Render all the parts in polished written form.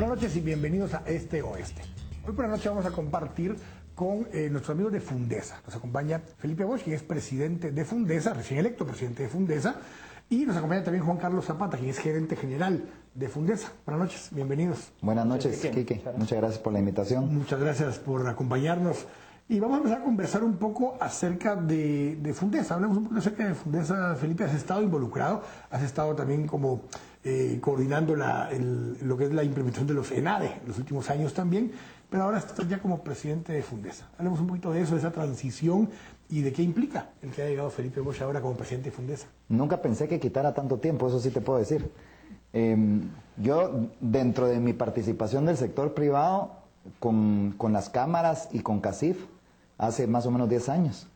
Buenas noches y bienvenidos a Este Oeste. Hoy por la noche vamos a compartir con nuestros amigos de Fundesa. Nos acompaña Felipe Bosch, quien es presidente de Fundesa, recién electo presidente de Fundesa, y nos acompaña también Juan Carlos Zapata, quien es gerente general de Fundesa. Buenas noches, bienvenidos. Buenas noches, Quique. Muchas gracias por la invitación. Muchas gracias por acompañarnos. Y vamos a empezar a conversar un poco acerca de Fundesa. Hablemos un poco acerca de Fundesa. Felipe, has estado involucrado, has estado también como coordinando lo que es la implementación de los ENADE en los últimos años también, pero ahora estás ya como presidente de Fundesa. Hablemos un poquito de eso, de esa transición y de qué implica el que haya llegado Felipe Bosch ahora como presidente de Fundesa. Nunca pensé que quitara tanto tiempo, eso sí te puedo decir. Yo, dentro de mi participación del sector privado, con las cámaras y con CACIF, hace más o menos 10 años,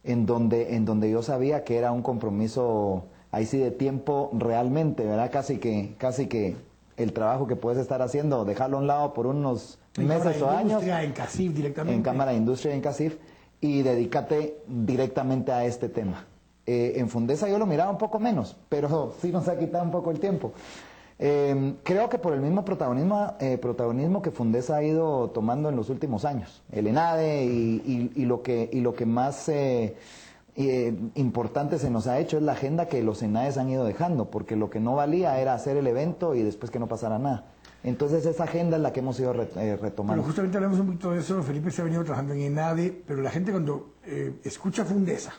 en donde yo sabía que era un compromiso, ahí sí de tiempo realmente, ¿verdad? Casi que el trabajo que puedes estar haciendo, dejarlo a un lado por unos meses o años. En CACIF directamente. En Cámara de Industria y en CACIF, y dedícate directamente a este tema. En Fundesa yo lo miraba un poco menos, pero sí nos ha quitado un poco el tiempo. Creo que por el mismo protagonismo que Fundesa ha ido tomando en los últimos años, el ENADE y lo que más importante se nos ha hecho es la agenda que los ENADEs han ido dejando, porque lo que no valía era hacer el evento y después que no pasara nada. Entonces esa agenda es la que hemos ido retomando. Pero justamente hablamos un poquito de eso. Felipe se ha venido trabajando en ENADE, pero la gente cuando escucha Fundesa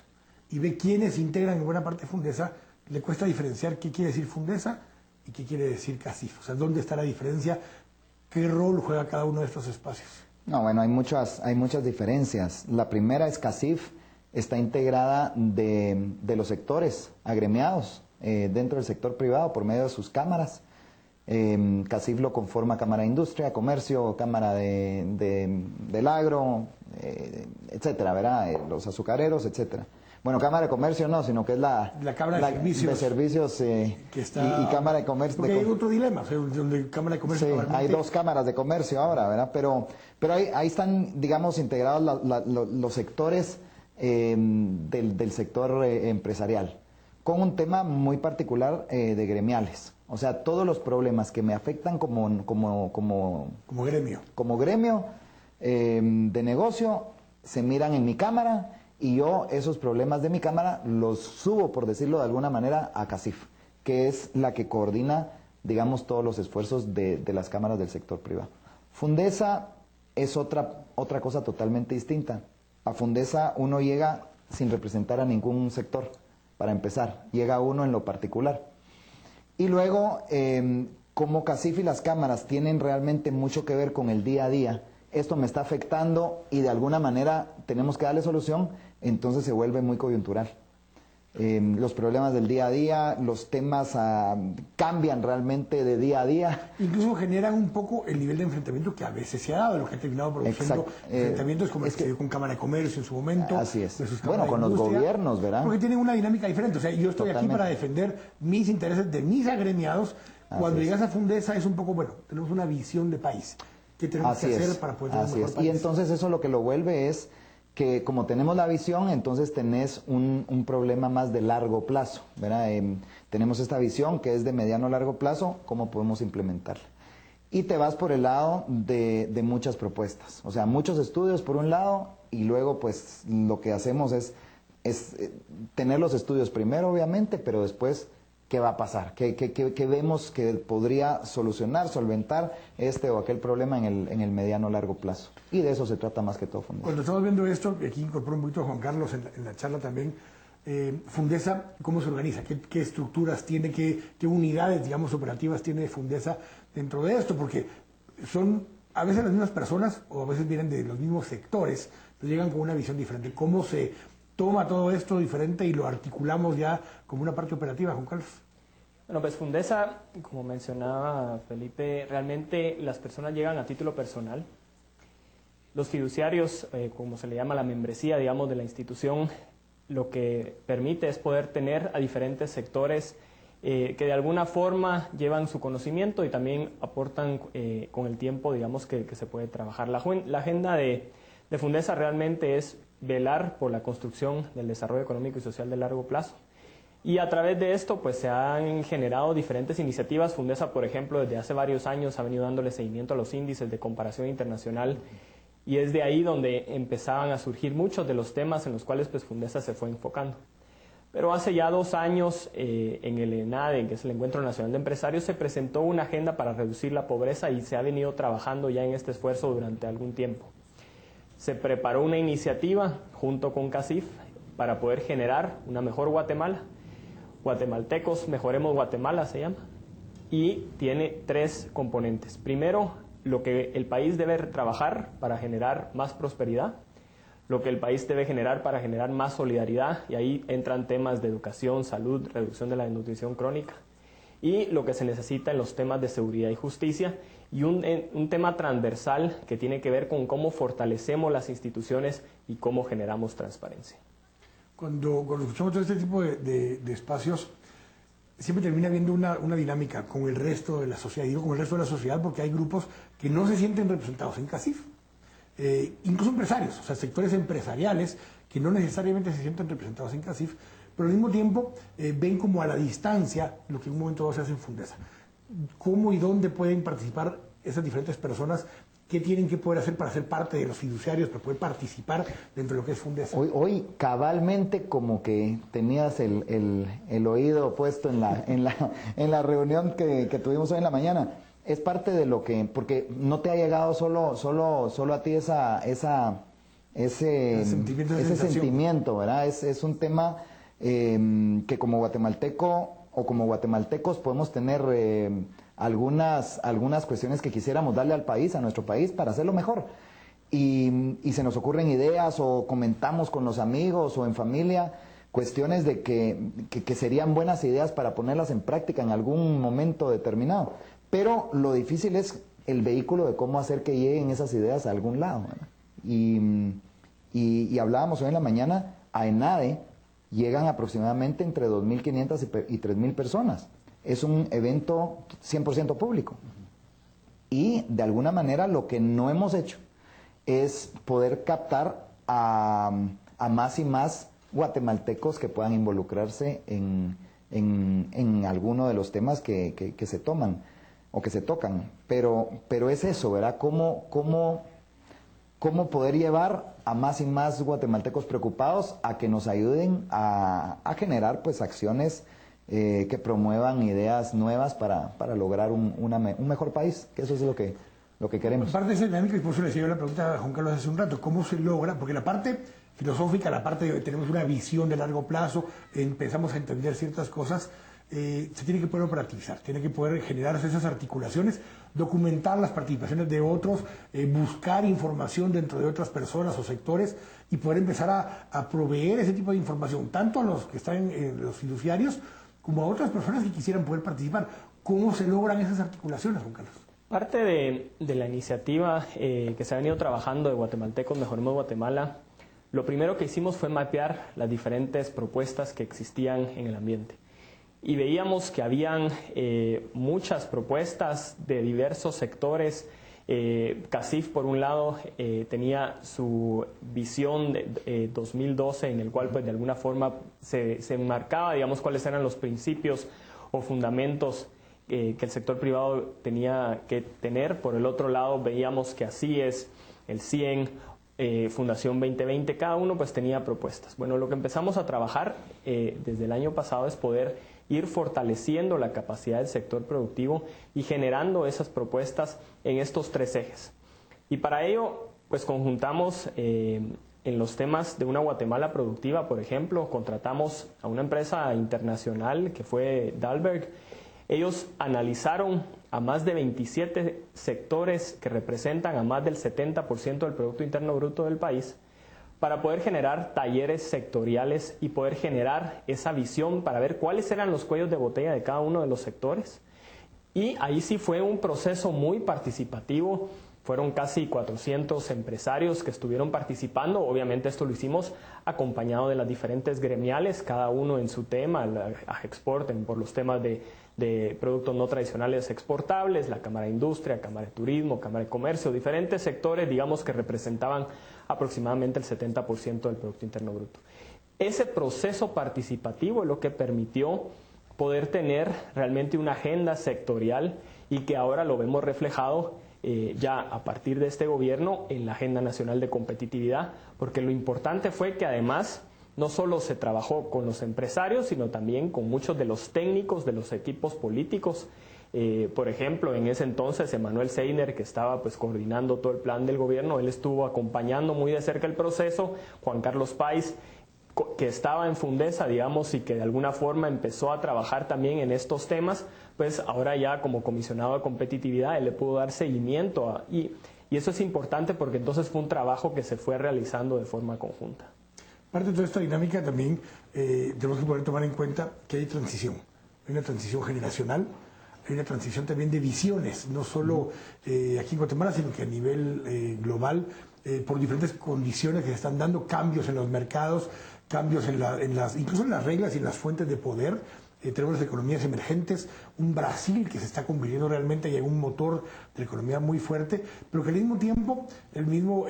y ve quiénes integran en buena parte Fundesa, le cuesta diferenciar qué quiere decir Fundesa y qué quiere decir CACIF. O sea, ¿dónde está la diferencia? ¿Qué rol juega cada uno de estos espacios? No, bueno, hay muchas diferencias. La primera es CACIF, está integrada de los sectores agremiados dentro del sector privado por medio de sus cámaras. CACIF lo conforma Cámara de Industria, Comercio, Cámara del Agro, etcétera, ¿verdad? Los azucareros, etcétera. Bueno, Cámara de Comercio no, sino que es la Cámara de Servicios que está, y Cámara de Comercio. Porque hay otro dilema, o sea, donde Cámara de Comercio... Sí, hay dos cámaras de comercio ahora, ¿verdad? Pero ahí están, digamos, integrados los sectores del sector empresarial, con un tema muy particular de gremiales. O sea, todos los problemas que me afectan como gremio de negocio se miran en mi cámara, y yo esos problemas de mi cámara los subo, por decirlo de alguna manera, a CACIF, que es la que coordina, digamos, todos los esfuerzos de las cámaras del sector privado. Fundesa es otra cosa totalmente distinta. A Fundesa uno llega sin representar a ningún sector, para empezar, llega uno en lo particular. Y luego, como CACIF y las cámaras tienen realmente mucho que ver con el día a día, esto me está afectando y de alguna manera tenemos que darle solución, entonces se vuelve muy coyuntural. Los problemas del día a día, los temas cambian realmente de día a día. Incluso generan un poco el nivel de enfrentamiento que a veces se ha dado, lo que ha terminado produciendo enfrentamientos como el que se dio con Cámara de Comercio en su momento. Así es. Bueno, con los gobiernos, ¿verdad? Porque tienen una dinámica diferente. O sea, yo estoy aquí para defender mis intereses de mis agremiados. Cuando llegas a Fundesa es un poco, bueno, tenemos una visión de país. ¿Qué tenemos que hacer para poder tener un mejor país? Y entonces eso lo que lo vuelve es que como tenemos la visión, entonces tenés un problema más de largo plazo, ¿verdad? Tenemos esta visión que es de mediano a largo plazo, ¿cómo podemos implementarla? Y te vas por el lado de muchas propuestas, o sea, muchos estudios por un lado, y luego pues lo que hacemos es tener los estudios primero, obviamente, pero después ¿qué va a pasar? ¿Qué vemos que podría solucionar, solventar este o aquel problema en el mediano o largo plazo? Y de eso se trata más que todo Fundesa. Cuando estamos viendo esto, aquí incorporo un poquito a Juan Carlos en la charla también, Fundesa, ¿cómo se organiza? ¿Qué estructuras tiene? ¿Qué unidades, digamos, operativas tiene Fundesa dentro de esto? Porque son a veces las mismas personas o a veces vienen de los mismos sectores, pero llegan con una visión diferente. ¿Cómo se toma todo esto diferente y lo articulamos ya como una parte operativa, Juan Carlos? Bueno, pues Fundesa, como mencionaba Felipe, realmente las personas llegan a título personal. Los fiduciarios, como se le llama la membresía, digamos, de la institución, lo que permite es poder tener a diferentes sectores que de alguna forma llevan su conocimiento y también aportan con el tiempo, digamos, que se puede trabajar. La agenda de Fundesa realmente es velar por la construcción del desarrollo económico y social de largo plazo. Y a través de esto pues se han generado diferentes iniciativas. Fundesa, por ejemplo, desde hace varios años ha venido dándole seguimiento a los índices de comparación internacional y es de ahí donde empezaban a surgir muchos de los temas en los cuales pues Fundesa se fue enfocando. Pero hace ya 2 años en el ENADE, que es el Encuentro Nacional de Empresarios, se presentó una agenda para reducir la pobreza y se ha venido trabajando ya en este esfuerzo durante algún tiempo. Se preparó una iniciativa junto con CACIF para poder generar una mejor Guatemala. Guatemaltecos Mejoremos Guatemala se llama, y tiene 3 componentes. Primero, lo que el país debe trabajar para generar más prosperidad, lo que el país debe generar para generar más solidaridad, y ahí entran temas de educación, salud, reducción de la desnutrición crónica, y lo que se necesita en los temas de seguridad y justicia, y un tema transversal que tiene que ver con cómo fortalecemos las instituciones y cómo generamos transparencia. Cuando escuchamos todo este tipo de espacios, siempre termina habiendo una dinámica con el resto de la sociedad. Digo con el resto de la sociedad porque hay grupos que no se sienten representados en CACIF. Incluso empresarios, o sea, sectores empresariales que no necesariamente se sienten representados en CACIF, pero al mismo tiempo ven como a la distancia lo que en un momento dado se hace en Fundesa. ¿Cómo y dónde pueden participar esas diferentes personas? ¿Qué tienen que poder hacer para ser parte de los fiduciarios, para poder participar dentro de lo que es Fundesa? Hoy cabalmente como que tenías el oído puesto en la reunión que tuvimos hoy en la mañana. Es parte de lo que, porque no te ha llegado solo a ti ese sentimiento, ¿verdad? Es un tema que como guatemalteco o como guatemaltecos podemos tener algunas cuestiones que quisiéramos darle al país, a nuestro país, para hacerlo mejor. Y se nos ocurren ideas o comentamos con los amigos o en familia cuestiones de que serían buenas ideas para ponerlas en práctica en algún momento determinado. Pero lo difícil es el vehículo de cómo hacer que lleguen esas ideas a algún lado, ¿verdad? Y hablábamos hoy en la mañana, a ENADE llegan aproximadamente entre 2.500 y 3.000 personas. Es un evento 100% público. Y de alguna manera lo que no hemos hecho es poder captar a más y más guatemaltecos que puedan involucrarse en alguno de los temas que se toman o que se tocan. Pero es eso, ¿verdad? ¿Cómo poder llevar a más y más guatemaltecos preocupados a que nos ayuden a generar pues acciones que promuevan ideas nuevas para lograr un mejor país, que eso es lo que queremos. Parte de esa dinámica, y por eso le decía yo la pregunta a Juan Carlos hace un rato, ¿cómo se logra? Porque la parte filosófica, la parte de tenemos una visión de largo plazo, empezamos a entender ciertas cosas, se tiene que poder operativizar, tiene que poder generar esas articulaciones, documentar las participaciones de otros, buscar información dentro de otras personas o sectores y poder empezar a proveer ese tipo de información, tanto a los que están en los fiduciarios como a otras personas que quisieran poder participar. ¿Cómo se logran esas articulaciones, Juan Carlos? Parte de la iniciativa que se ha venido trabajando de Guatemaltecos Mejoremos Guatemala, lo primero que hicimos fue mapear las diferentes propuestas que existían en el ambiente. Y veíamos que habían muchas propuestas de diversos sectores. CACIF, por un lado, tenía su visión de 2012, en el cual pues, de alguna forma se enmarcaba, digamos, cuáles eran los principios o fundamentos que el sector privado tenía que tener. Por el otro lado, veíamos que así es el CIEN, Fundación 2020, cada uno pues tenía propuestas. Bueno, lo que empezamos a trabajar desde el año pasado es poder ir fortaleciendo la capacidad del sector productivo y generando esas propuestas en estos 3 ejes. Y para ello, pues conjuntamos en los temas de una Guatemala productiva, por ejemplo, contratamos a una empresa internacional que fue Dalberg. Ellos analizaron a más de 27 sectores que representan a más del 70% del Producto Interno Bruto del país, para poder generar talleres sectoriales y poder generar esa visión para ver cuáles eran los cuellos de botella de cada uno de los sectores. Y ahí sí fue un proceso muy participativo. Fueron casi 400 empresarios que estuvieron participando. Obviamente esto lo hicimos acompañado de las diferentes gremiales, cada uno en su tema, la AGEXPORT por los temas de productos no tradicionales exportables, la Cámara de Industria, Cámara de Turismo, Cámara de Comercio, diferentes sectores, digamos, que representaban aproximadamente el 70% del Producto Interno Bruto. ese proceso participativo es lo que permitió poder tener realmente una agenda sectorial y que ahora lo vemos reflejado ya a partir de este gobierno en la Agenda Nacional de Competitividad, porque lo importante fue que además no solo se trabajó con los empresarios, sino también con muchos de los técnicos de los equipos políticos. Por ejemplo, en ese entonces Emanuel Seiner, que estaba pues coordinando todo el plan del gobierno, él estuvo acompañando muy de cerca el proceso. Juan Carlos Páez, que estaba en Fundesa, digamos, y que de alguna forma empezó a trabajar también en estos temas, pues ahora ya como comisionado de competitividad él le pudo dar seguimiento y eso es importante porque entonces fue un trabajo que se fue realizando de forma conjunta. Parte de toda esta dinámica también tenemos que poder tomar en cuenta que hay transición. Hay una transición generacional, hay una transición también de visiones, no solo aquí en Guatemala, sino que a nivel global, por diferentes condiciones que se están dando, cambios en los mercados, cambios incluso en las reglas y en las fuentes de poder. Tenemos las economías emergentes, un Brasil que se está convirtiendo realmente en un motor de la economía muy fuerte, pero que al mismo tiempo, el mismo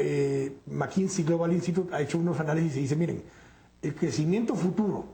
McKinsey Global Institute ha hecho unos análisis y dice, miren, el crecimiento futuro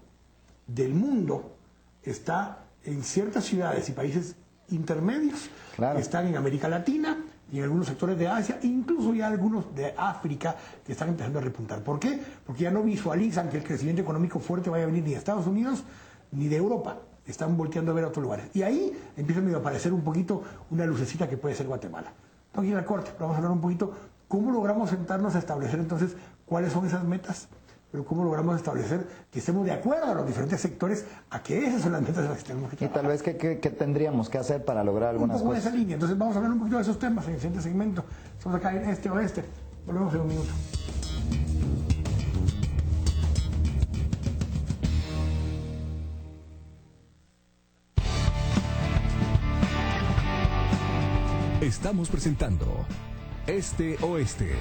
del mundo está en ciertas ciudades y países intermedios, que están en América Latina y en algunos sectores de Asia, incluso ya algunos de África que están empezando a repuntar. ¿Por qué? Porque ya no visualizan que el crecimiento económico fuerte vaya a venir ni de Estados Unidos ni de Europa, están volteando a ver a otros lugares. Y ahí empieza a aparecer un poquito una lucecita que puede ser Guatemala. Tengo que ir al corte, pero vamos a hablar un poquito cómo logramos sentarnos a establecer entonces cuáles son esas metas, pero cómo logramos establecer que estemos de acuerdo a los diferentes sectores a que esas son las metas de las que tenemos que trabajar. Y tal vez qué tendríamos que hacer para lograr algunas un poco cosas. En esa línea. Entonces vamos a hablar un poquito de esos temas en el siguiente segmento. Estamos acá en Este Oeste. Volvemos en un minuto. Estamos presentando Este Oeste.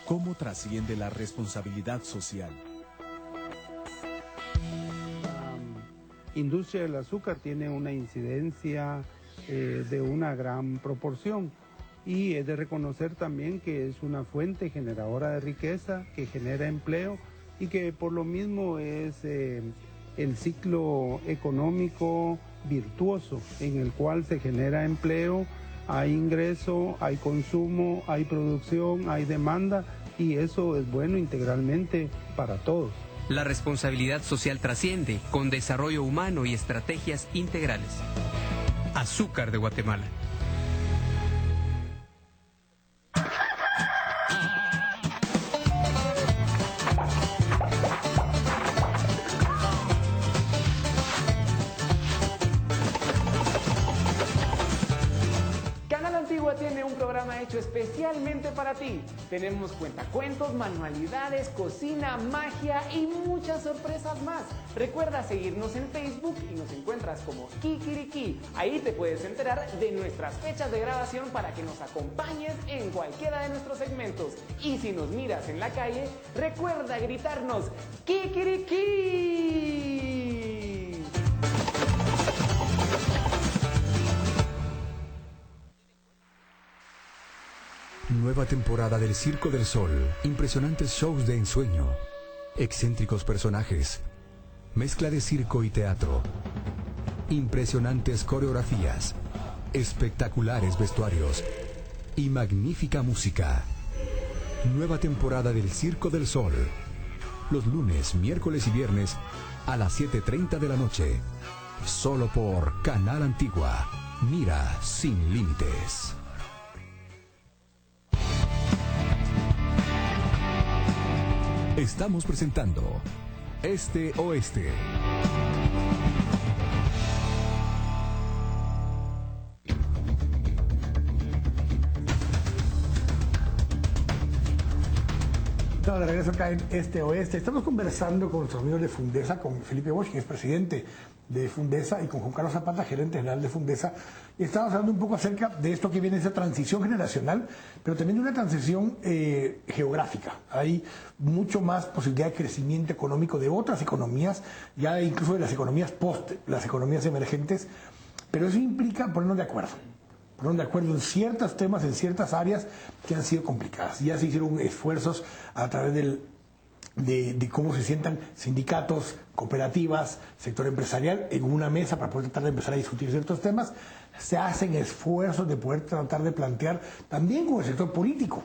¿Cómo trasciende la responsabilidad social? La industria del azúcar tiene una incidencia de una gran proporción y es de reconocer también que es una fuente generadora de riqueza, que genera empleo y que por lo mismo es el ciclo económico virtuoso en el cual se genera empleo, hay ingreso, hay consumo, hay producción, hay demanda y eso es bueno integralmente para todos. La responsabilidad social trasciende con desarrollo humano y estrategias integrales. Azúcar de Guatemala. Tiene un programa hecho especialmente para ti. Tenemos cuentacuentos, manualidades, cocina, magia y muchas sorpresas más. Recuerda seguirnos en Facebook y nos encuentras como Kikiriki. Ahí te puedes enterar de nuestras fechas de grabación para que nos acompañes en cualquiera de nuestros segmentos. Y si nos miras en la calle, recuerda gritarnos Kikiriki. Nueva temporada del Circo del Sol. Impresionantes shows de ensueño. Excéntricos personajes. Mezcla de circo y teatro. Impresionantes coreografías. Espectaculares vestuarios. Y magnífica música. Nueva temporada del Circo del Sol. Los lunes, miércoles y viernes a las 7:30 de la noche. Solo por Canal Antigua. Mira sin límites. Estamos presentando Este Oeste. Estamos de regreso acá en Este Oeste. Estamos conversando con nuestros amigos de Fundesa, con Felipe Bosch, que es presidente de Fundesa, y con Juan Carlos Zapata, gerente general de Fundesa. Y estamos hablando un poco acerca de esto que viene, esa transición generacional, pero también de una transición geográfica. Hay mucho más posibilidad de crecimiento económico de otras economías, ya incluso de las economías emergentes, pero eso implica ponernos de acuerdo. ponernos de acuerdo en ciertos temas, en ciertas áreas que han sido complicadas. Ya se hicieron esfuerzos a través de cómo se sientan sindicatos, cooperativas, sector empresarial en una mesa para poder tratar de empezar a discutir ciertos temas. Se hacen esfuerzos de poder tratar de plantear también con el sector político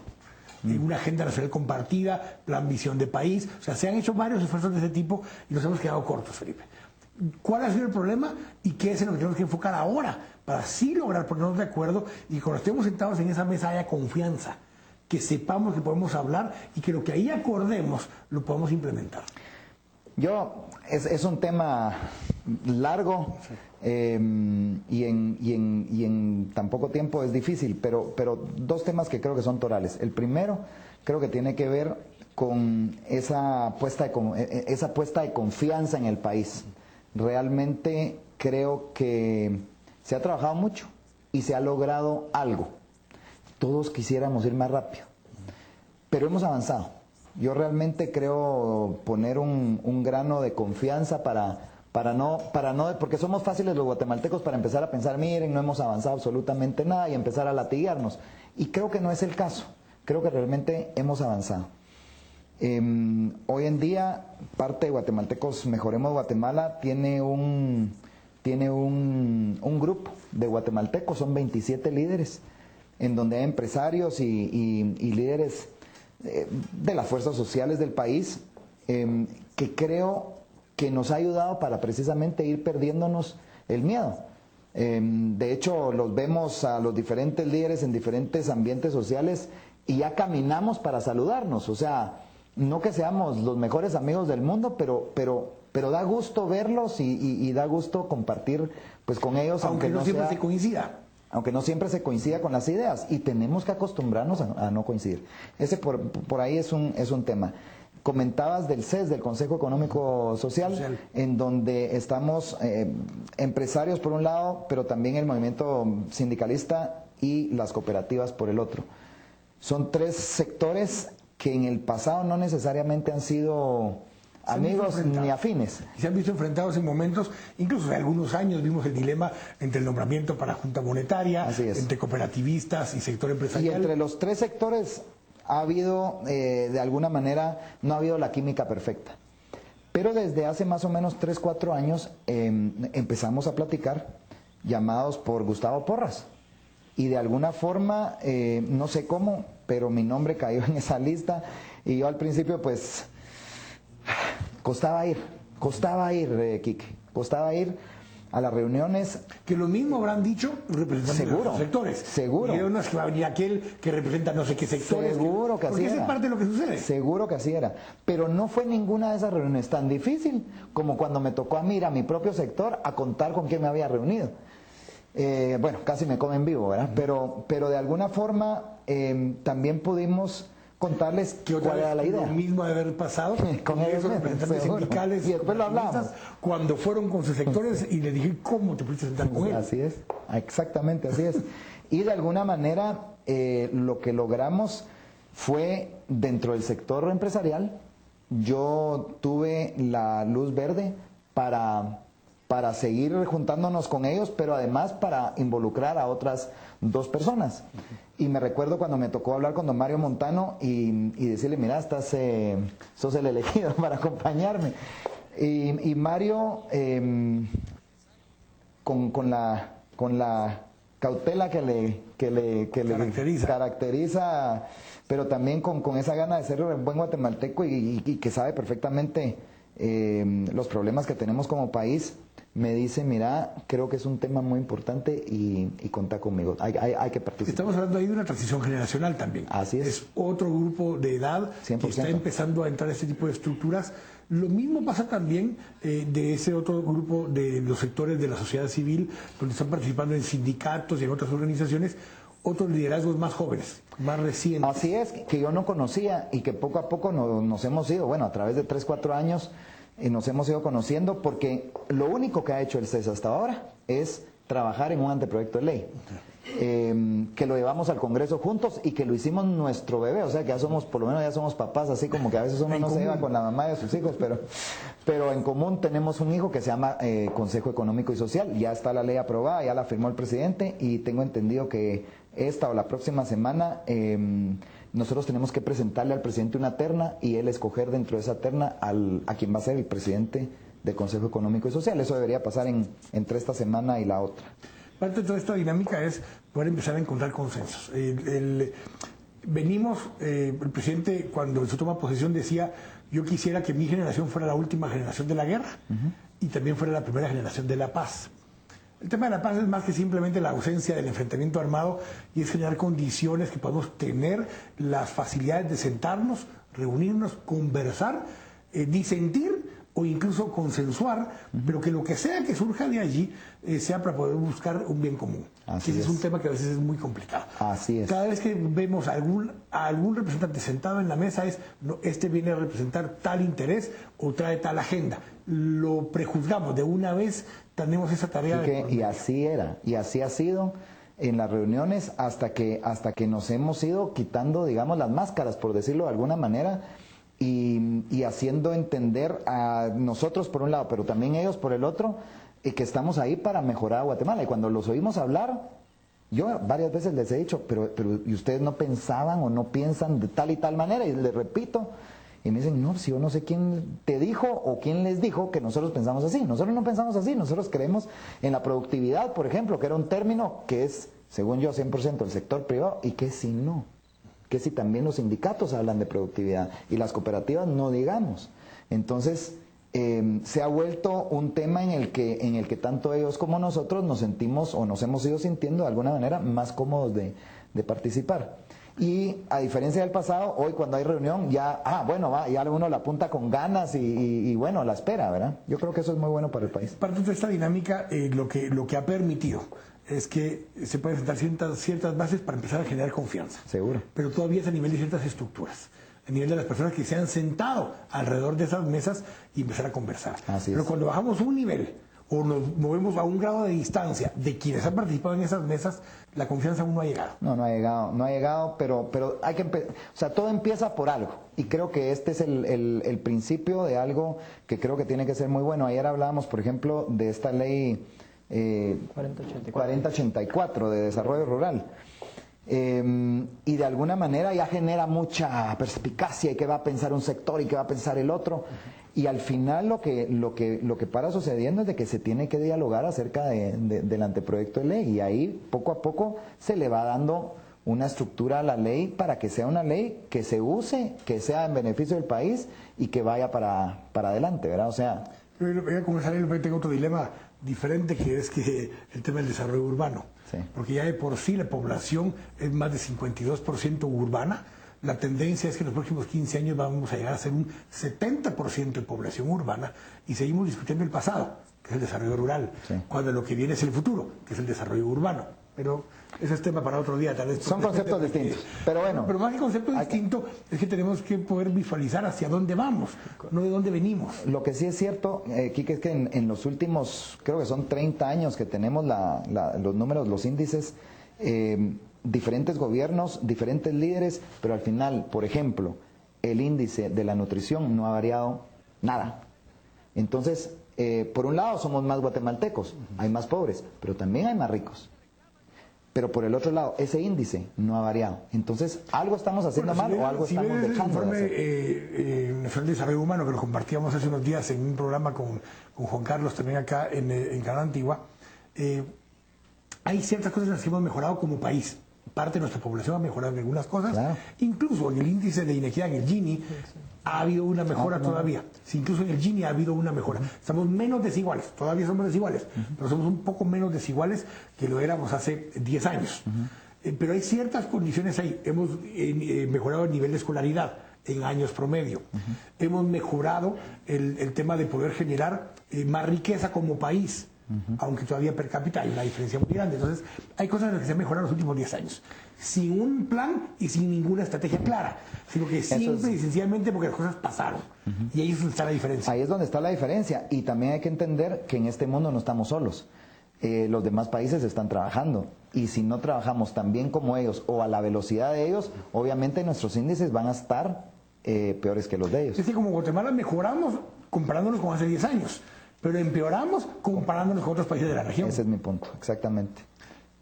una agenda nacional compartida, plan visión de país. O sea, se han hecho varios esfuerzos de ese tipo y nos hemos quedado cortos, Felipe. ¿Cuál ha sido el problema y qué es en lo que tenemos que enfocar ahora para así lograr ponernos de acuerdo y cuando estemos sentados en esa mesa haya confianza, que sepamos que podemos hablar y que lo que ahí acordemos lo podamos implementar? Es un tema largo y en tan poco tiempo es difícil, pero dos temas que creo que son torales. El primero creo que tiene que ver con esa puesta de confianza en el país. Realmente creo que se ha trabajado mucho y se ha logrado algo. Todos quisiéramos ir más rápido, pero hemos avanzado. Yo realmente creo poner un grano de confianza porque somos fáciles los guatemaltecos para empezar a pensar, miren, no hemos avanzado absolutamente nada y empezar a latiguearnos. Y creo que no es el caso. Creo que realmente hemos avanzado. Hoy en día, parte de Guatemaltecos Mejoremos Guatemala tiene un grupo de guatemaltecos, son 27 líderes, en donde hay empresarios y líderes de las fuerzas sociales del país, que creo que nos ha ayudado para precisamente ir perdiéndonos el miedo. De hecho, los vemos a los diferentes líderes en diferentes ambientes sociales y ya caminamos para saludarnos. O sea, no que seamos los mejores amigos del mundo, pero da gusto verlos y da gusto compartir pues con ellos, aunque no siempre se coincida. Aunque no siempre se coincida con las ideas, y tenemos que acostumbrarnos a no coincidir. Ese por ahí es un tema. Comentabas del CES, del Consejo Económico Social, en donde estamos empresarios por un lado, pero también el movimiento sindicalista y las cooperativas por el otro. Son tres sectores que en el pasado no necesariamente han sido amigos ni afines. Y se han visto enfrentados en momentos, incluso hace algunos años vimos el dilema entre el nombramiento para Junta Monetaria, entre cooperativistas y sector empresarial. Y entre los tres sectores ha habido, de alguna manera, no ha habido la química perfecta. Pero desde hace más o menos 3, 4 años empezamos a platicar, llamados por Gustavo Porras. Y de alguna forma, no sé cómo, pero mi nombre cayó en esa lista y yo al principio pues costaba ir, Quique, costaba ir a las reuniones. Que lo mismo habrán dicho los representantes de los sectores. Seguro. Y hay unas que va a venir aquel que representa no sé qué sectores. Seguro que así era. Porque esa es parte de lo que sucede. Seguro que así era. Pero no fue ninguna de esas reuniones tan difícil como cuando me tocó a mí ir a mi propio sector a contar con quién me había reunido. Bueno, casi me comen vivo, ¿verdad? Pero de alguna forma también pudimos contarles cuál era la idea. Lo mismo de haber pasado con esos representantes sindicales y después lo hablamos cuando fueron con sus sectores y les dije cómo te pudiste sentar con él. Así es, exactamente así es. Y de alguna manera lo que logramos fue dentro del sector empresarial. Yo tuve la luz verde para seguir juntándonos con ellos, pero además para involucrar a otras 2 personas. Y me recuerdo cuando me tocó hablar con don Mario Montano y decirle, mira, sos el elegido para acompañarme. Y Mario, con la cautela que le caracteriza, pero también con esa gana de ser un buen guatemalteco y que sabe perfectamente los problemas que tenemos como país, me dice, mira, creo que es un tema muy importante y contá conmigo, hay que participar. Estamos hablando ahí de una transición generacional también. Así es. Es otro grupo de edad 100%. Que está empezando a entrar a este tipo de estructuras. Lo mismo pasa también de ese otro grupo de los sectores de la sociedad civil, donde están participando en sindicatos y en otras organizaciones, otros liderazgos más jóvenes, más recientes. Así es, que yo no conocía y que poco a poco nos hemos ido, bueno, a través de 3, 4 años, nos hemos ido conociendo, porque lo único que ha hecho el CES hasta ahora es trabajar en un anteproyecto de ley. que lo llevamos al Congreso juntos y que lo hicimos nuestro bebé, o sea que ya somos, por lo menos ya somos papás, así como que a veces uno no se lleva con la mamá de sus hijos, pero en común tenemos un hijo que se llama Consejo Económico y Social, ya está la ley aprobada, ya la firmó el presidente y tengo entendido que esta o la próxima semana nosotros tenemos que presentarle al presidente una terna y él escoger dentro de esa terna a quien va a ser el presidente del Consejo Económico y Social. Eso debería pasar entre esta semana y la otra. Parte de toda esta dinámica es poder empezar a encontrar consensos. Venimos, el presidente cuando en su toma de posesión decía, yo quisiera que mi generación fuera la última generación de la guerra y también fuera la primera generación de la paz. El tema de la paz es más que simplemente la ausencia del enfrentamiento armado y es generar condiciones que podamos tener las facilidades de sentarnos, reunirnos, conversar, disentir o incluso consensuar, pero que lo que sea que surja de allí sea para poder buscar un bien común. Así ese es. es un tema que a veces es muy complicado. Así es. Cada vez que vemos a algún representante sentado en la mesa es, no, este viene a representar tal interés o trae tal agenda. Lo prejuzgamos de una vez, tenemos esa tarea. Y así era, y así ha sido en las reuniones hasta que nos hemos ido quitando, digamos, las máscaras, por decirlo de alguna manera, y haciendo entender a nosotros por un lado, pero también ellos por el otro, que estamos ahí para mejorar a Guatemala. Y cuando los oímos hablar, yo varias veces les he dicho, pero ¿y ustedes no pensaban o no piensan de tal y tal manera? Y les repito, y me dicen, no, si yo no sé quién te dijo o quién les dijo que nosotros pensamos así. Nosotros no pensamos así, nosotros creemos en la productividad, por ejemplo, que era un término que es, según yo, 100% el sector privado, y que si no, que si también los sindicatos hablan de productividad y las cooperativas no digamos. Entonces, se ha vuelto un tema en el que tanto ellos como nosotros nos sentimos o nos hemos ido sintiendo de alguna manera más cómodos de participar. Y a diferencia del pasado, hoy cuando hay reunión ya, ya uno la apunta con ganas y bueno, la espera, ¿verdad? Yo creo que eso es muy bueno para el país. Parte de esta dinámica, lo que ha permitido es que se pueden sentar ciertas bases para empezar a generar confianza. Seguro. Pero todavía es a nivel de ciertas estructuras, a nivel de las personas que se han sentado alrededor de esas mesas y empezar a conversar. Así Pero es. cuando bajamos un nivel o nos movemos a un grado de distancia de quienes han participado en esas mesas, la confianza aún no ha llegado. No ha llegado, pero hay que o sea, todo empieza por algo, y creo que este es el principio de algo que creo que tiene que ser muy bueno. Ayer hablábamos, por ejemplo, de esta ley 4084 de desarrollo rural. Y de alguna manera ya genera mucha perspicacia y qué va a pensar un sector y qué va a pensar el otro. Y al final lo que para sucediendo es de que se tiene que dialogar acerca del anteproyecto de ley, y ahí poco a poco se le va dando una estructura a la ley para que sea una ley que se use, que sea en beneficio del país y que vaya para adelante, ¿verdad? O sea... Voy a comenzar, tengo otro dilema diferente, que es que el tema del desarrollo urbano. Sí. Porque ya de por sí la población es más de 52% urbana. La tendencia es que en los próximos 15 años vamos a llegar a ser un 70% de población urbana, y seguimos discutiendo el pasado, que es el desarrollo rural, Sí. cuando lo que viene es el futuro, que es el desarrollo urbano. Pero ese es tema para otro día, tal vez. Son conceptos distintos, pero bueno. Pero más que concepto distinto es que tenemos que poder visualizar hacia dónde vamos, no de dónde venimos. Lo que sí es cierto, Quique, es que en los últimos, creo que son 30 años que tenemos los números, los índices, diferentes gobiernos, diferentes líderes, pero al final, por ejemplo, el índice de la nutrición no ha variado nada. Entonces, por un lado somos más guatemaltecos, hay más pobres, pero también hay más ricos. Pero por el otro lado, ese índice no ha variado. Entonces, algo estamos haciendo mal o algo estamos dejando de hacer. El Nacional de Desarrollo Humano, que lo compartíamos hace unos días en un programa con Juan Carlos, también acá en Canal Antigua, hay ciertas cosas en las que hemos mejorado como país. Parte de nuestra población ha mejorado en algunas cosas. Claro. Incluso en el índice de inequidad, en el Gini, ha habido una mejora todavía. Sí, incluso en el Gini ha habido una mejora. Estamos menos desiguales, todavía somos desiguales, pero somos un poco menos desiguales que lo éramos hace 10 años. Pero hay ciertas condiciones ahí. Hemos mejorado el nivel de escolaridad en años promedio. Hemos mejorado el tema de poder generar más riqueza como país. Aunque todavía per cápita hay una diferencia muy grande. Entonces, hay cosas en las que se han mejorado en los últimos 10 años, sin un plan y sin ninguna estrategia clara, sino que simple y sencillamente porque las cosas pasaron. Y ahí es donde está la diferencia. Ahí es donde está la diferencia. Y también hay que entender que en este mundo no estamos solos. los demás países están trabajando. Y si no trabajamos tan bien como ellos o a la velocidad de ellos, obviamente nuestros índices van a estar peores que los de ellos. Es decir, como Guatemala mejoramos comparándonos con hace 10 años, pero empeoramos comparándonos con otros países de la región. Ese es mi punto, exactamente.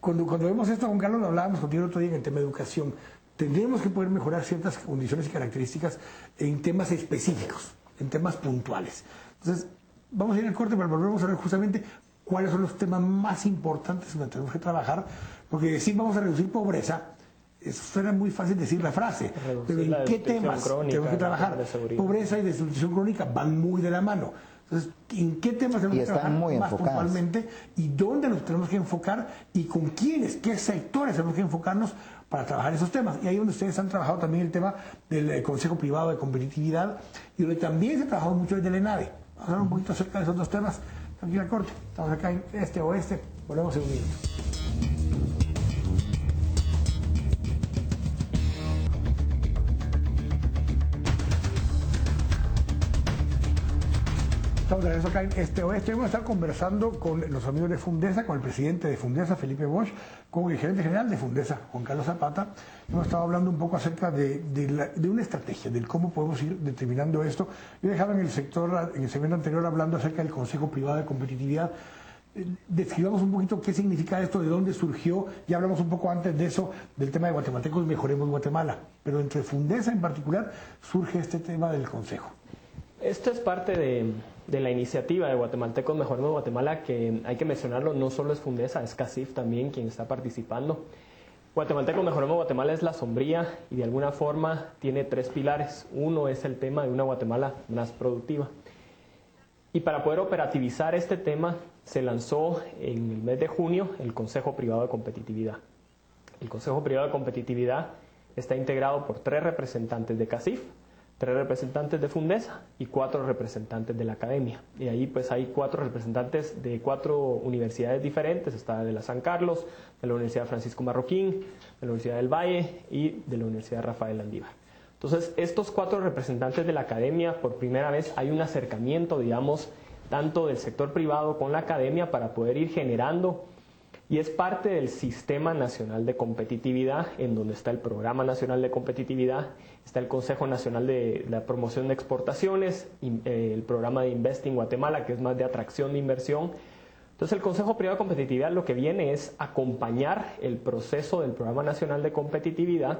Cuando vemos esto, Juan Carlos, lo hablábamos contigo el otro día en el tema de educación. Tendríamos que poder mejorar ciertas condiciones y características en temas específicos, en temas puntuales. Entonces, vamos a ir al corte, pero volvemos a ver justamente cuáles son los temas más importantes donde tenemos que trabajar, porque decir vamos a reducir pobreza, suena muy fácil decir la frase, pero ¿en qué temas tenemos que trabajar? Pobreza y desnutrición crónica van muy de la mano. Entonces, ¿en qué temas tenemos que trabajar más puntualmente y dónde nos tenemos que enfocar y con quiénes, qué sectores tenemos que enfocarnos para trabajar esos temas? Y ahí donde ustedes han trabajado también el tema del Consejo Privado de Competitividad y donde también se ha trabajado mucho desde el ENADE. Vamos a hablar un poquito acerca de esos dos temas. Tranquila, corte. Estamos acá en este oeste. Volvemos en un minuto. Estamos de regreso acá en este oeste. Vamos a estar conversando con los amigos de Fundesa, con el presidente de Fundesa, Felipe Bosch, con el gerente general de Fundesa, Juan Carlos Zapata. Hemos estado hablando un poco acerca de una estrategia, de cómo podemos ir determinando esto. Yo dejaba en el segmento anterior hablando acerca del Consejo Privado de Competitividad. Describamos un poquito qué significa esto, de dónde surgió. Ya hablamos un poco antes de eso, del tema de Guatemaltecos Mejoremos Guatemala. Pero entre Fundesa en particular surge este tema del Consejo. Esto es parte de la iniciativa de Guatemaltecos Mejoremos Guatemala, que hay que mencionarlo, no solo es Fundesa, es CACIF también quien está participando. Guatemaltecos Mejoremos Guatemala es la sombría y de alguna forma tiene 3 pilares. Uno es el tema de una Guatemala más productiva. Y para poder operativizar este tema se lanzó en el mes de junio el Consejo Privado de Competitividad. El Consejo Privado de Competitividad está integrado por 3 representantes de CACIF, 3 representantes de Fundesa y 4 representantes de la academia. Y ahí pues hay 4 representantes de 4 universidades diferentes. Está de la San Carlos, de la Universidad Francisco Marroquín, de la Universidad del Valle y de la Universidad Rafael Landívar. Entonces, estos 4 representantes de la academia, por primera vez hay un acercamiento, digamos, tanto del sector privado con la academia para poder ir generando, y es parte del Sistema Nacional de Competitividad, en donde está el Programa Nacional de Competitividad, está el Consejo Nacional de la Promoción de Exportaciones, el programa de Investing Guatemala, que es más de atracción de inversión. Entonces, el Consejo Privado de Competitividad lo que viene es acompañar el proceso del Programa Nacional de Competitividad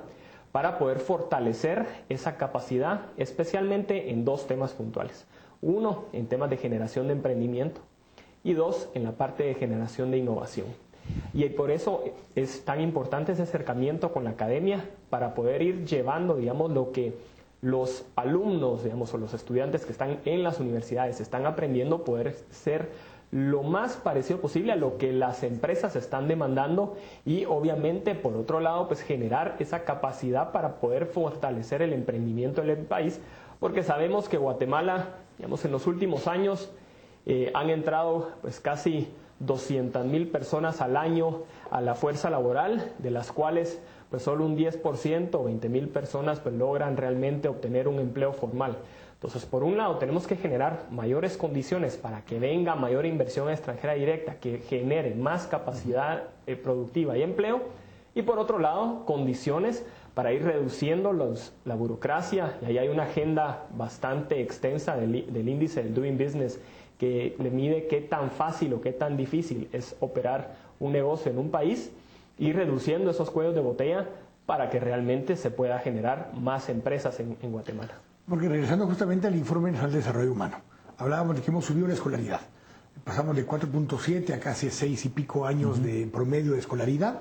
para poder fortalecer esa capacidad, especialmente en 2 temas puntuales. Uno, en temas de generación de emprendimiento, y 2, en la parte de generación de innovación. Y por eso es tan importante ese acercamiento con la academia para poder ir llevando, digamos, lo que los alumnos, digamos, o los estudiantes que están en las universidades están aprendiendo, poder ser lo más parecido posible a lo que las empresas están demandando y obviamente por otro lado pues generar esa capacidad para poder fortalecer el emprendimiento en el país, porque sabemos que Guatemala, digamos, en los últimos años han entrado pues casi 200,000 personas al año a la fuerza laboral, de las cuales pues solo un 10% o 20,000 personas pues logran realmente obtener un empleo formal. Entonces, por un lado, tenemos que generar mayores condiciones para que venga mayor inversión extranjera directa, que genere más capacidad productiva y empleo, y por otro lado, condiciones para ir reduciendo la burocracia, y ahí hay una agenda bastante extensa del índice del Doing Business, que le mide qué tan fácil o qué tan difícil es operar un negocio en un país, y reduciendo esos cuellos de botella para que realmente se pueda generar más empresas en Guatemala. Porque regresando justamente al Informe Nacional de Desarrollo Humano, hablábamos de que hemos subido la escolaridad. Pasamos de 4.7 a casi 6 y pico años de promedio de escolaridad.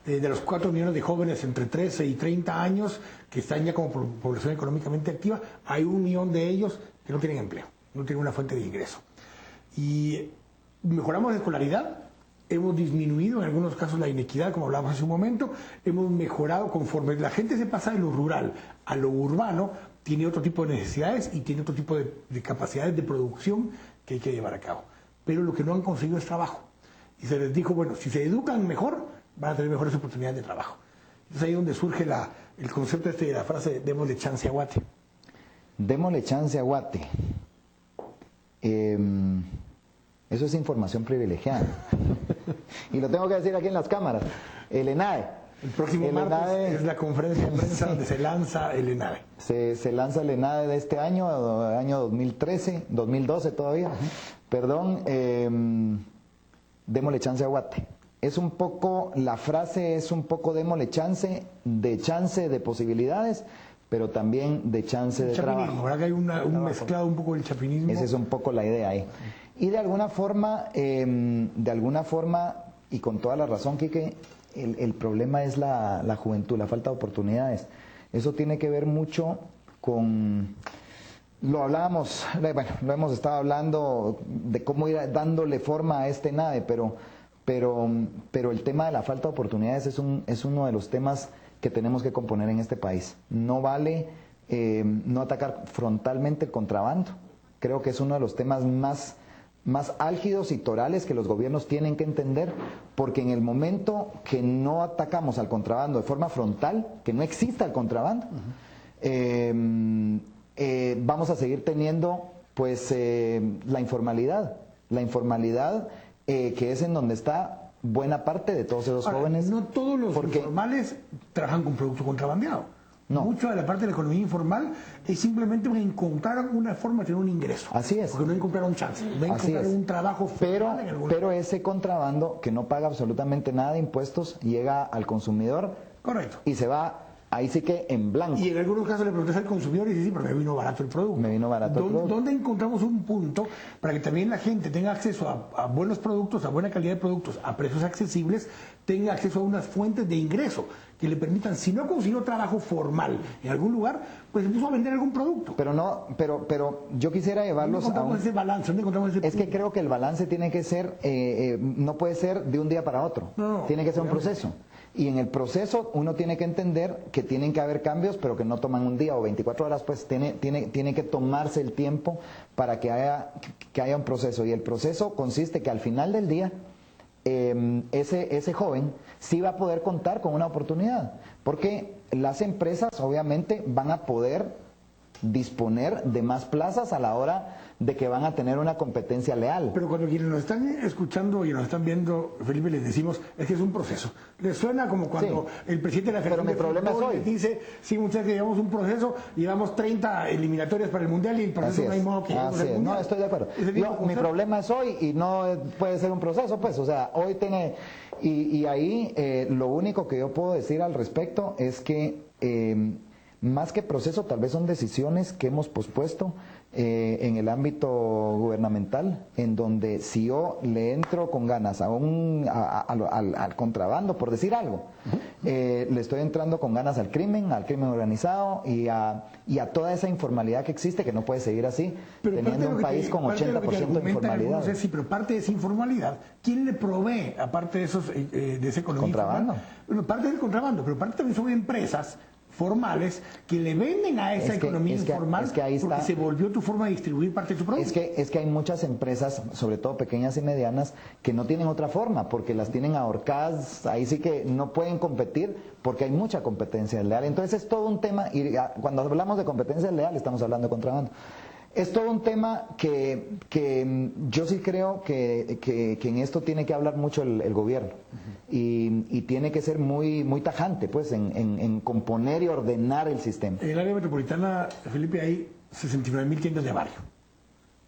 De los 4 millones de jóvenes entre 13 y 30 años que están ya como población económicamente activa, hay 1 millón de ellos que no tienen empleo, no tienen una fuente de ingreso. Y mejoramos la escolaridad, hemos disminuido en algunos casos la inequidad, como hablábamos hace un momento, hemos mejorado conforme la gente se pasa de lo rural a lo urbano, tiene otro tipo de necesidades y tiene otro tipo de capacidades de producción que hay que llevar a cabo. Pero lo que no han conseguido es trabajo. Y se les dijo, bueno, si se educan mejor, van a tener mejores oportunidades de trabajo. Es ahí donde surge el concepto de la frase, démosle chance a Guate. Démosle chance a Guate. Eso es información privilegiada. Y lo tengo que decir aquí en las cámaras. El ENADE. El próximo martes es la conferencia de prensa donde se lanza el ENADE. Se lanza el ENADE de este año 2012 todavía. Perdón, démosle chance a Guate. Es un poco, la frase es un poco démosle chance de posibilidades, pero también de chance de trabajo. Ahora que hay un mezclado un poco del chapinismo. Esa es un poco la idea ahí. Y de alguna forma, y con toda la razón, Quique, el problema es la juventud, la falta de oportunidades. Eso tiene que ver mucho con... Lo hablábamos, bueno, lo hemos estado hablando de cómo ir dándole forma a este NADE, pero el tema de la falta de oportunidades es uno de los temas que tenemos que componer en este país. No vale no atacar frontalmente el contrabando. Creo que es uno de los temas más álgidos y torales que los gobiernos tienen que entender, porque en el momento que no atacamos al contrabando de forma frontal, que no exista el contrabando, vamos a seguir teniendo pues la informalidad que es en donde está buena parte de todos esos jóvenes. No todos los informales trabajan con producto contrabandeado. No. Mucho de la parte de la economía informal es simplemente encontrar una forma de tener un ingreso. Así es. Porque no encontraron chance, no encontraron un trabajo formal en algún pero ese contrabando que no paga absolutamente nada de impuestos llega al consumidor. Correcto. Y se va ahí sí que en blanco. Y en algunos casos le preguntas al consumidor y dice, sí, pero me vino barato el producto. Me vino barato el producto. ¿Dónde encontramos un punto para que también la gente tenga acceso a buenos productos, a buena calidad de productos, a precios accesibles, tenga acceso a unas fuentes de ingreso que le permitan, si no consiguió trabajo formal en algún lugar, pues se puso a vender algún producto? Pero yo quisiera llevarlos a ese balance. ¿Dónde encontramos ese punto? Es que creo que el balance tiene que ser, no puede ser de un día para otro. No, tiene que ser un proceso. Y en el proceso uno tiene que entender que tienen que haber cambios, pero que no toman un día o 24 horas, pues tiene que tomarse el tiempo para que haya un proceso. Y el proceso consiste que al final del día ese joven sí va a poder contar con una oportunidad, porque las empresas obviamente van a poder disponer de más plazas a la hora de que van a tener una competencia leal. Pero cuando quienes nos están escuchando y nos están viendo, Felipe, les decimos, es que es un proceso. Les suena como cuando el presidente de la Federación de Fútbol les dice, sí, muchachos, llevamos un proceso, llevamos 30 eliminatorias para el Mundial y el proceso no hay modo que lleguemos al Mundial. No, estoy de acuerdo. Mi problema es hoy y no puede ser un proceso, pues, o sea, hoy tiene... Y ahí lo único que yo puedo decir al respecto es que más que proceso, tal vez son decisiones que hemos pospuesto en el ámbito gubernamental, en donde si yo le entro con ganas al contrabando, por decir algo, le estoy entrando con ganas al crimen organizado y a toda esa informalidad que existe, que no puede seguir así, pero teniendo un país con 80% de informalidad. Sí, pero parte de esa informalidad, ¿quién le provee, aparte de esa economía contrabando? Bueno, parte del contrabando, pero parte también son empresas formales que le venden a esa economía informal porque se volvió tu forma de distribuir parte de tu producto. Es que hay muchas empresas, sobre todo pequeñas y medianas, que no tienen otra forma porque las tienen ahorcadas, ahí sí que no pueden competir porque hay mucha competencia leal. Entonces es todo un tema, y cuando hablamos de competencia leal estamos hablando de contrabando. Es todo un tema que yo sí creo que en esto tiene que hablar mucho el gobierno y tiene que ser muy tajante pues en componer y ordenar el sistema. En el área metropolitana, Felipe, hay 69.000 tiendas de barrio.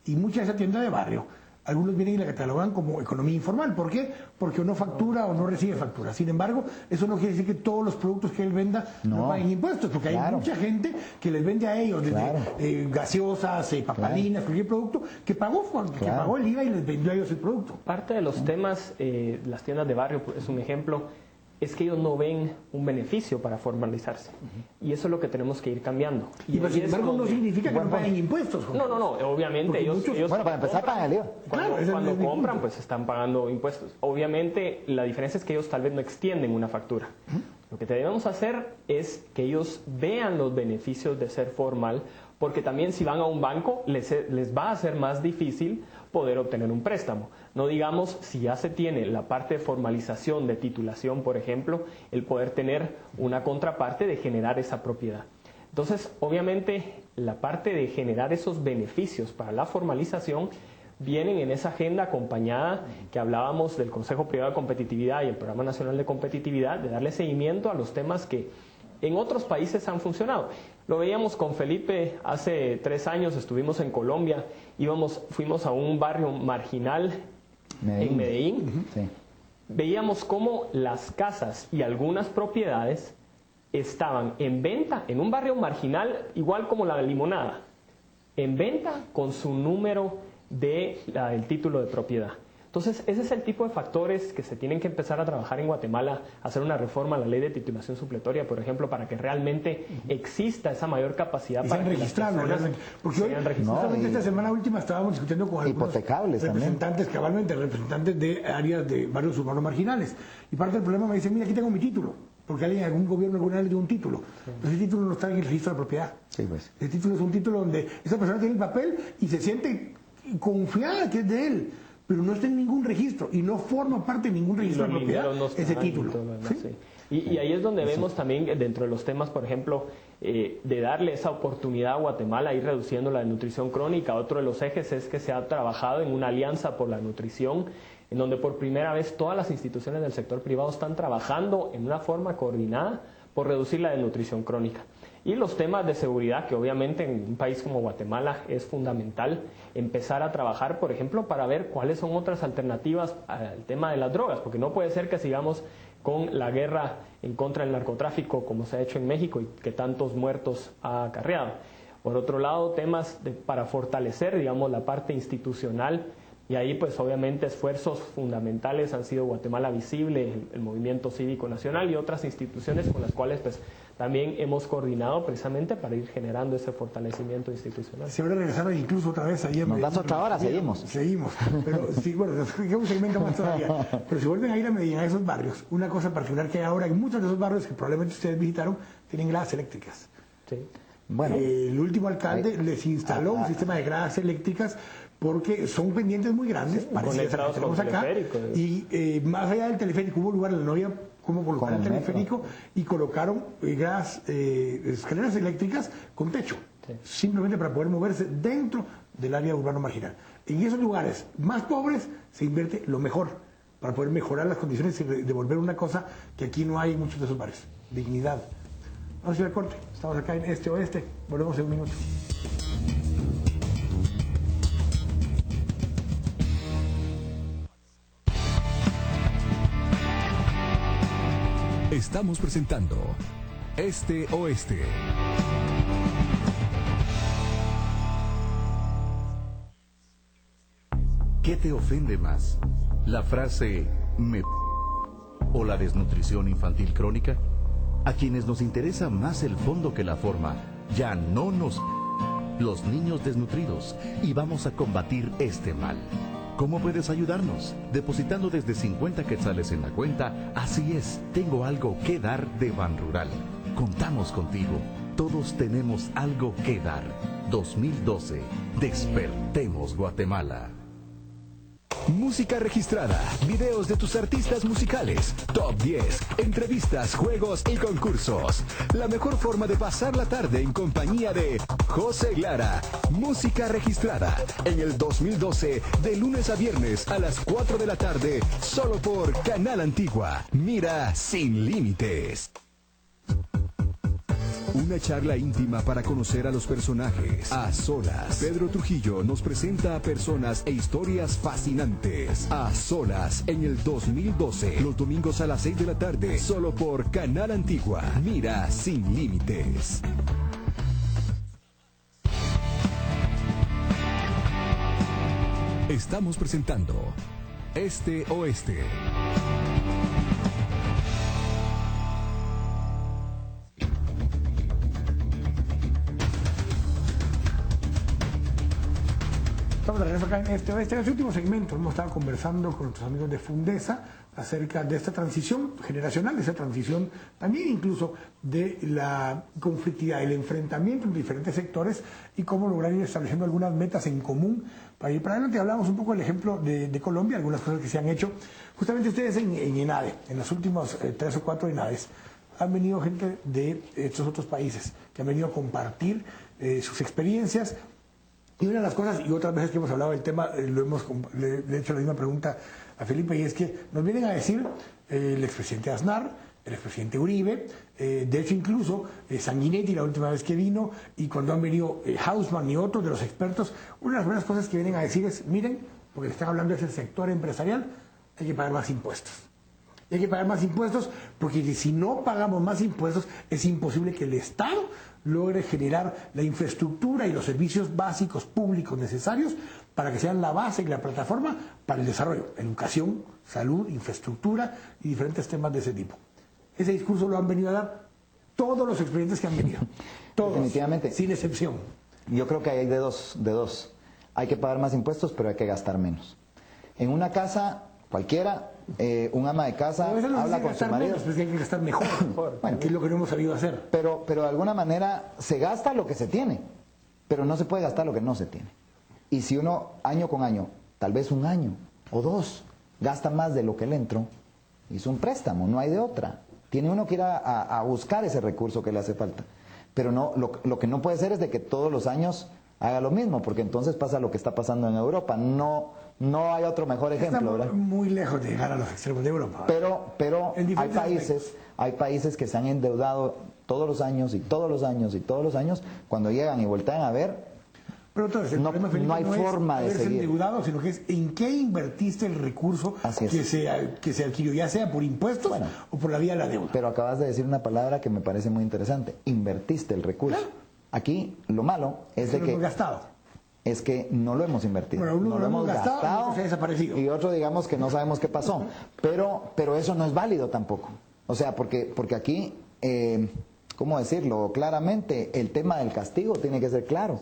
Y muchas de esas tiendas de barrio, algunos vienen y la catalogan como economía informal. ¿Por qué? Porque no factura o no recibe factura. Sin embargo, eso no quiere decir que todos los productos que él venda no paguen impuestos, porque hay mucha gente que les vende a ellos, desde gaseosas, papalinas, cualquier producto, que pagó el IVA y les vendió a ellos el producto. Parte de los temas, las tiendas de barrio es un ejemplo, es que ellos no ven un beneficio para formalizarse. Y eso es lo que tenemos que ir cambiando. Y sin embargo no significa que no paguen impuestos. No, obviamente ellos bueno, para empezar pagan el IVA. Cuando compran, pues están pagando impuestos. Obviamente la diferencia es que ellos tal vez no extienden una factura. Lo que debemos hacer es que ellos vean los beneficios de ser formal, porque también si van a un banco les va a ser más difícil poder obtener un préstamo. No digamos, si ya se tiene la parte de formalización de titulación, por ejemplo, el poder tener una contraparte de generar esa propiedad. Entonces, obviamente, la parte de generar esos beneficios para la formalización vienen en esa agenda acompañada que hablábamos del Consejo Privado de Competitividad y el Programa Nacional de Competitividad, de darle seguimiento a los temas que en otros países han funcionado. Lo veíamos con Felipe hace 3 años, estuvimos en Colombia, fuimos a un barrio marginal en Medellín. Sí. Veíamos cómo las casas y algunas propiedades estaban en venta en un barrio marginal, igual como la Limonada, en venta con su número del título de propiedad. Entonces, ese es el tipo de factores que se tienen que empezar a trabajar en Guatemala, hacer una reforma a la ley de titulación supletoria, por ejemplo, para que realmente exista esa mayor capacidad y para sean que las registrables, personas realmente. Porque hoy, sean registrables. justamente esta semana última estábamos discutiendo con algunos Hipotecables representantes, cabalmente representantes de áreas de barrios urbanos marginales. Y parte del problema me dicen, mira, aquí tengo mi título, porque alguien, algún gobierno alguna vez le dio un título. Pero ese título no está en el registro de propiedad. Sí, pues. El título es un título donde esa persona tiene el papel y se siente confiada que es de él, pero no está en ningún registro y no forma parte de ningún registro de propiedad ese título. ¿Sí? Y ahí es donde vemos también dentro de los temas, por ejemplo, de darle esa oportunidad a Guatemala, ir reduciendo la desnutrición crónica. Otro de los ejes es que se ha trabajado en una alianza por la nutrición, en donde por primera vez todas las instituciones del sector privado están trabajando en una forma coordinada por reducir la desnutrición crónica. Y los temas de seguridad, que obviamente en un país como Guatemala es fundamental empezar a trabajar, por ejemplo, para ver cuáles son otras alternativas al tema de las drogas, porque no puede ser que sigamos con la guerra en contra del narcotráfico como se ha hecho en México y que tantos muertos ha acarreado. Por otro lado, temas para fortalecer, digamos, la parte institucional. Y ahí, pues, obviamente, esfuerzos fundamentales han sido Guatemala Visible, el Movimiento Cívico Nacional y otras instituciones con las cuales, pues, también hemos coordinado precisamente para ir generando ese fortalecimiento institucional. Se van a regresar incluso otra vez ayer. Nos das otra hora, seguimos. Seguimos. Pero sí, bueno, nos un segmento más todavía. Pero si vuelven a ir a Medellín, a esos barrios, una cosa particular que hay ahora en muchos de esos barrios que probablemente ustedes visitaron, tienen gradas eléctricas. Sí. Bueno, el último alcalde les instaló un sistema de gradas eléctricas porque son pendientes muy grandes, parecidas a las que tenemos acá, y más allá del teleférico hubo lugares donde no había cómo colocar el teleférico y colocaron escaleras eléctricas con techo, simplemente para poder moverse dentro del área urbano marginal. En esos lugares más pobres se invierte lo mejor para poder mejorar las condiciones y devolver una cosa que aquí no hay en muchos de esos barrios, dignidad. Vamos a ir al corte, estamos acá en Este Oeste, volvemos en un minuto. Estamos presentando Este Oeste. ¿Qué te ofende más? ¿La frase me o la desnutrición infantil crónica? A quienes nos interesa más el fondo que la forma, ya no nos los niños desnutridos, y vamos a combatir este mal. ¿Cómo puedes ayudarnos? Depositando desde 50 quetzales en la cuenta. Así es, tengo algo que dar de Banrural. Contamos contigo. Todos tenemos algo que dar. 2012. Despertemos Guatemala. Música registrada, videos de tus artistas musicales, top 10, entrevistas, juegos y concursos. La mejor forma de pasar la tarde en compañía de José Lara. Música registrada en el 2012, de lunes a viernes a las 4 de la tarde, solo por Canal Antigua. Mira sin límites. Una charla íntima para conocer a los personajes. A solas. Pedro Trujillo nos presenta a personas e historias fascinantes. A solas en el 2012. Los domingos a las 6 de la tarde. Solo por Canal Antigua. Mira sin límites. Estamos presentando Este Oeste. Estamos de regreso acá en Este Oeste. En este último segmento hemos estado conversando con nuestros amigos de Fundesa acerca de esta transición generacional, de esa transición también incluso de la conflictividad, el enfrentamiento entre diferentes sectores y cómo lograr ir estableciendo algunas metas en común para ir para adelante. Hablamos un poco del ejemplo de Colombia, algunas cosas que se han hecho. Justamente ustedes en ENADE, en los últimos 3 o 4 ENADES, han venido gente de estos otros países que han venido a compartir sus experiencias Y una de las cosas, y otras veces que hemos hablado del tema, le he hecho la misma pregunta a Felipe, y es que nos vienen a decir el expresidente Aznar, el expresidente Uribe, de hecho incluso Sanguinetti la última vez que vino, y cuando han venido Hausmann y otros de los expertos, una de las primeras cosas que vienen a decir es, miren, porque le están hablando de ese sector empresarial, hay que pagar más impuestos. Y hay que pagar más impuestos porque si no pagamos más impuestos es imposible que el Estado logre generar la infraestructura y los servicios básicos públicos necesarios para que sean la base y la plataforma para el desarrollo, educación, salud, infraestructura y diferentes temas de ese tipo. Ese discurso lo han venido a dar todos los expresidentes que han venido, todos, definitivamente, sin excepción. Yo creo que hay de dos. Hay que pagar más impuestos, pero hay que gastar menos. En una casa cualquiera, un ama de casa habla con su marido. Pues hay que gastar mejor, bueno, que es lo que no hemos sabido hacer. Pero de alguna manera se gasta lo que se tiene, pero no se puede gastar lo que no se tiene. Y si uno, año con año, tal vez un año o dos, gasta más de lo que le entró, hizo un préstamo, no hay de otra. Tiene uno que ir a buscar ese recurso que le hace falta. Pero no, lo que no puede ser es de que todos los años haga lo mismo, porque entonces pasa lo que está pasando en Europa. No hay otro mejor ejemplo, ¿verdad? Muy lejos de llegar a los extremos de Europa. Pero hay países que se han endeudado todos los años y todos los años y todos los años, cuando llegan y voltean a ver, pero entonces, el problema, Felipe, no hay forma de seguir endeudado, sino que es en qué invertiste el recurso que se adquirió, ya sea por impuestos o por la vía de la deuda. Pero acabas de decir una palabra que me parece muy interesante, invertiste el recurso. Claro. Aquí lo malo es de que hemos gastado. Es que no lo hemos invertido. Bueno, uno no lo hemos gastado, se ha desaparecido. Y otro digamos que no sabemos qué pasó. Pero eso no es válido tampoco. O sea, porque aquí, ¿cómo decirlo? Claramente, el tema del castigo tiene que ser claro.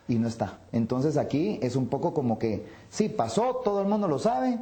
Y no está. Entonces aquí es un poco como que, sí, pasó, todo el mundo lo sabe,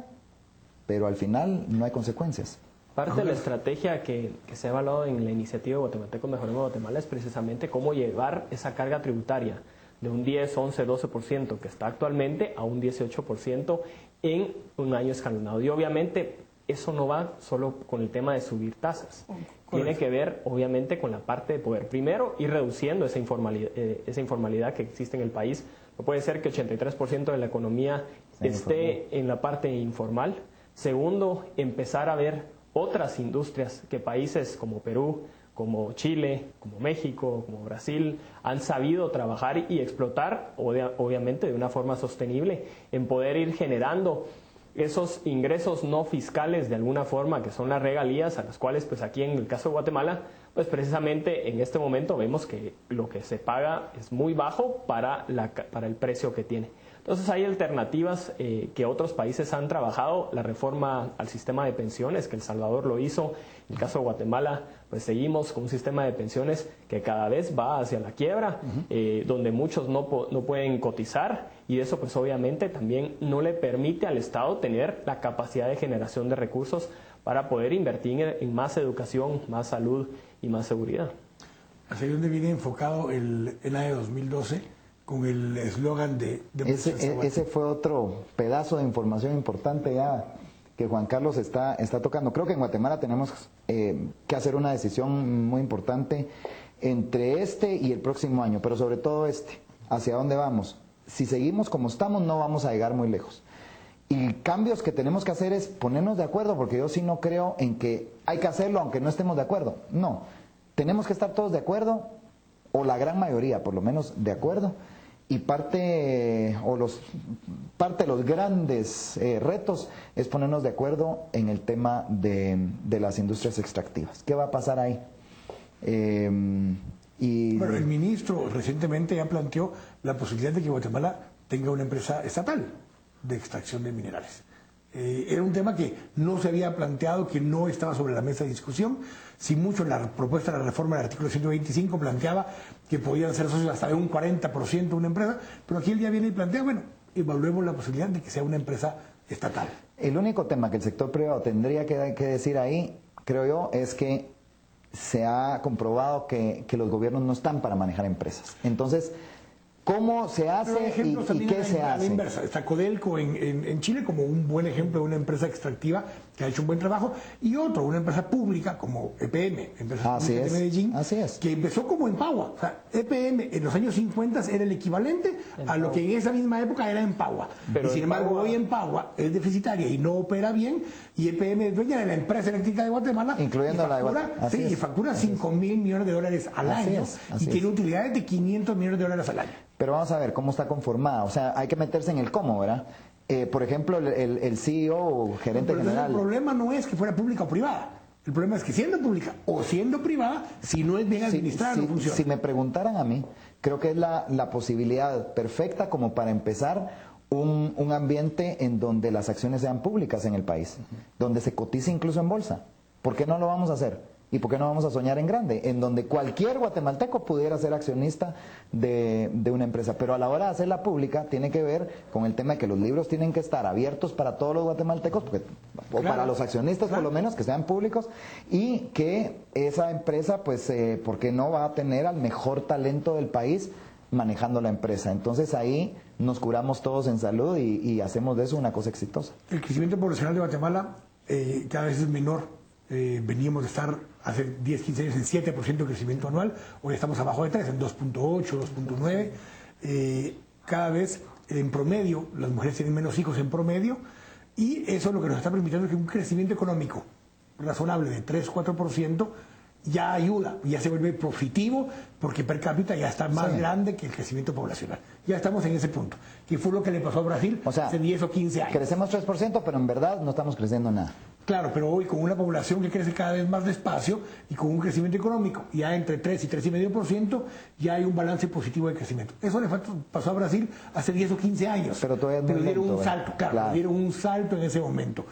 pero al final no hay consecuencias. Parte de la estrategia que se ha evaluado en la iniciativa Guatemaltecos Mejoremos Guatemala es precisamente cómo llevar esa carga tributaria de un 10, 11, 12% que está actualmente a un 18% en un año escalonado. Y obviamente eso no va solo con el tema de subir tasas. Tiene que ver obviamente con la parte de poder. Primero, ir reduciendo esa informalidad que existe en el país. No puede ser que 83% de la economía esté en la parte informal. Segundo, empezar a ver otras industrias que países como Perú, como Chile, como México, como Brasil, han sabido trabajar y explotar, obviamente de una forma sostenible, en poder ir generando esos ingresos no fiscales de alguna forma, que son las regalías, a las cuales pues aquí en el caso de Guatemala, pues precisamente en este momento vemos que lo que se paga es muy bajo para el precio que tiene. Entonces hay alternativas que otros países han trabajado, la reforma al sistema de pensiones, que El Salvador lo hizo, en el caso de Guatemala, pues seguimos con un sistema de pensiones que cada vez va hacia la quiebra, donde muchos no pueden cotizar, y eso pues obviamente también no le permite al Estado tener la capacidad de generación de recursos para poder invertir en más educación, más salud y más seguridad. ¿Hacia dónde viene enfocado el ENADE 2012? Con el eslogan de ese fue otro pedazo de información importante ya que Juan Carlos está tocando. Creo que en Guatemala tenemos que hacer una decisión muy importante entre este y el próximo año, pero sobre todo ¿hacia dónde vamos? Si seguimos como estamos no vamos a llegar muy lejos. Y cambios que tenemos que hacer es ponernos de acuerdo, porque yo sí no creo en que hay que hacerlo aunque no estemos de acuerdo. No, tenemos que estar todos de acuerdo, o la gran mayoría por lo menos de acuerdo. Y parte de los grandes retos es ponernos de acuerdo en el tema de las industrias extractivas. ¿Qué va a pasar ahí? Bueno, el ministro recientemente ya planteó la posibilidad de que Guatemala tenga una empresa estatal de extracción de minerales. Era un tema que no se había planteado, que no estaba sobre la mesa de discusión. Si mucho en la propuesta de la reforma del artículo 125 planteaba que podían ser socios hasta de un 40% de una empresa, pero aquí el día viene y plantea, bueno, evaluemos la posibilidad de que sea una empresa estatal. El único tema que el sector privado tendría que decir ahí, creo yo, es que se ha comprobado que los gobiernos no están para manejar empresas. Entonces, cómo se Pero hace ejemplos y también qué se a la hace. inversa. Está Codelco en Chile como un buen ejemplo de una empresa extractiva que ha hecho un buen trabajo, y otro, una empresa pública como EPM, empresa Así pública es, de Medellín, así es. que empezó como Empagua. O sea, EPM en los años 50 era el equivalente a lo que en esa misma época era Empagua. Pero Y sin embargo, Empagua- hoy Empagua es deficitaria y no opera bien, y EPM es dueña de la empresa eléctrica de Guatemala, Incluyendo y la de factura, Guatemala. Así sí, es, y factura así es. 5 mil millones de dólares al Así año, es, así y tiene es. utilidades de 500 millones de dólares al año. Pero vamos a ver cómo está conformada. O sea, hay que meterse en el cómo, ¿verdad? Por ejemplo, el CEO o gerente Pero entonces general. el problema no es que fuera pública o privada. El problema es que siendo pública o siendo privada, si no es bien administrada, no funciona. Si me preguntaran a mí, creo que es la posibilidad perfecta como para empezar un ambiente en donde las acciones sean públicas en el país, donde se cotice incluso en bolsa. ¿Por qué no lo vamos a hacer? ¿Y por qué no vamos a soñar en grande? En donde cualquier guatemalteco pudiera ser accionista de una empresa. Pero a la hora de hacerla pública tiene que ver con el tema de que los libros tienen que estar abiertos para todos los guatemaltecos, o Claro, para los accionistas por lo menos, que sean públicos, y que esa empresa, pues, ¿por qué no va a tener al mejor talento del país manejando la empresa? Entonces ahí nos curamos todos en salud y hacemos de eso una cosa exitosa. El crecimiento poblacional de Guatemala cada vez es menor. Veníamos de estar hace 10, 15 años en 7% de crecimiento anual, hoy estamos abajo de 3, en 2.8, 2.9. Cada vez en promedio, las mujeres tienen menos hijos en promedio, y eso lo que nos está permitiendo es que un crecimiento económico razonable de 3, 4% ya ayuda, ya se vuelve positivo, porque per cápita ya está más Sí. grande que el crecimiento poblacional. Ya estamos en ese punto, que fue lo que le pasó a Brasil O sea, hace 10 o 15 años. Crecemos 3%, pero en verdad no estamos creciendo nada. Claro, pero hoy con una población que crece cada vez más despacio y con un crecimiento económico ya entre 3 y 3,5%, ya hay un balance positivo de crecimiento. Eso le pasó a Brasil hace 10 o 15 años. Pero todavía es muy dieron lento, un salto, claro. dieron un salto en ese momento.